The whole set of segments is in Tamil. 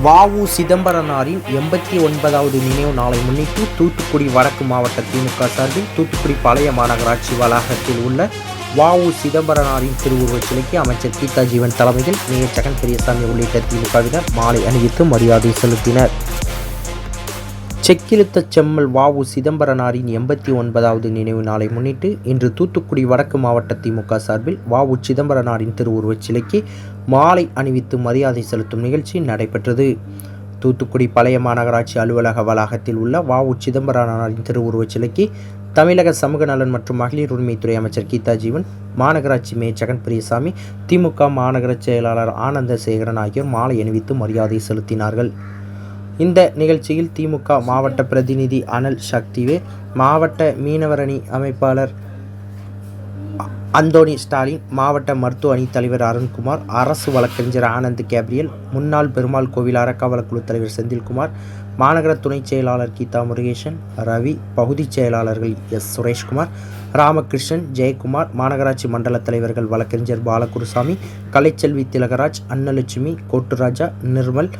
வ.உ. சிதம்பரனாரின் 89வது நினைவு நாளை முன்னிட்டு தூத்துக்குடி வடக்கு மாவட்ட திமுக சார்பில் தூத்துக்குடி பழைய மாநகராட்சி வளாகத்தில் உள்ள வ.உ. சிதம்பரனாரின் திருவுருவச் சிலைக்கு அமைச்சர் கீதா ஜீவன் தலைமையில் மேயர் ஜெகன் பெரியசாமி உள்ளிட்ட திமுகவினர் மாலை அணிவித்து மரியாதை செலுத்தினர். செக்கிழுத்த செம்மல் வ.உ. சிதம்பரனாரின் 89வது நினைவு நாளை முன்னிட்டு இன்று தூத்துக்குடி வடக்கு மாவட்ட திமுக சார்பில் வ.உ. சிதம்பரனாரின் திருவுருவச் சிலைக்கு மாலை அணிவித்து மரியாதை செலுத்தும் நிகழ்ச்சி நடைபெற்றது. தூத்துக்குடி பழைய மாநகராட்சி அலுவலக வளாகத்தில் உள்ள வ.உ. சிதம்பரனாரின் திருவுருவச் சிலைக்கு தமிழக சமூக நலன் மற்றும் மகளிர் உரிமைத்துறை அமைச்சர் கீதா ஜீவன், மாநகராட்சி மேயர் ஜெகன் பெரியசாமி, திமுக மாநகர செயலாளர் ஆனந்த சேகரன் ஆகியோர் மாலை அணிவித்து மரியாதை செலுத்தினார்கள். இந்த நிகழ்ச்சியில் திமுக மாவட்ட பிரதிநிதி அனல் சக்திவேல், மாவட்ட மீனவரணி அமைப்பாளர் அந்தோணி ஸ்டாலின், மாவட்ட மருத்துவ அணி தலைவர் அருண்குமார், அரசு வழக்கறிஞர் ஆனந்த் கேப்ரியல், முன்னாள் பெருமாள் கோவில் அறக்காவலர் குழு தலைவர் செந்தில்குமார், மாநகர துணை செயலாளர் கீதா முருகேசன், ரவி, பகுதி செயலாளர்கள் எஸ். சுரேஷ்குமார், ராமகிருஷ்ணன், ஜெயக்குமார், மாநகராட்சி மண்டல தலைவர்கள் வழக்கறிஞர் பாலகுருசாமி, கலைச்செல்வி திலகராஜ், அன்னலட்சுமி, கோட்டுராஜா, நிர்மல்,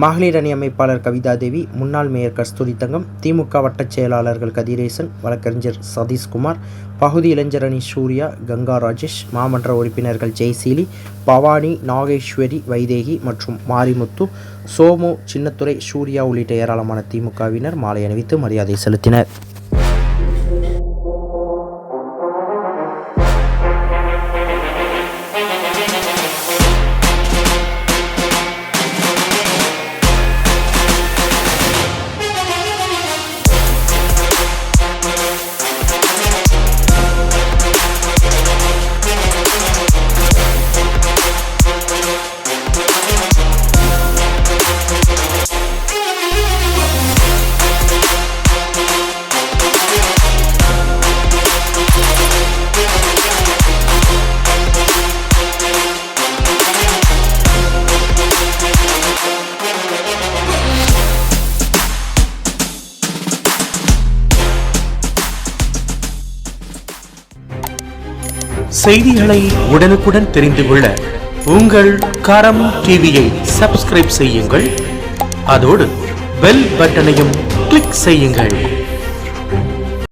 மகளிர் அணி அமைப்பாளர் கவிதா தேவி, முன்னாள் மேயர் கஸ்தூரி தங்கம், திமுக வட்டச் செயலாளர்கள் கதிரேசன், வழக்கறிஞர் சதீஷ்குமார், பகுதி இளைஞர் அணி சூர்யா, கங்கா ராஜேஷ், மாமன்ற உறுப்பினர்கள் ஜெய்சீலி, பவானி, நாகேஸ்வரி, வைதேகி மற்றும் மாரிமுத்து, சோமு, சின்னத்துரை, சூர்யா உள்ளிட்ட ஏராளமான திமுகவினர் மாலை அணிவித்து மரியாதை செலுத்தினர். செய்திகளை உடனுக்குடன் தெரிந்து கொள்ள உங்கள் கரம் டிவியை சப்ஸ்கிரைப் செய்யுங்கள். அதோடு பெல் பட்டனையும் கிளிக் செய்யுங்கள்.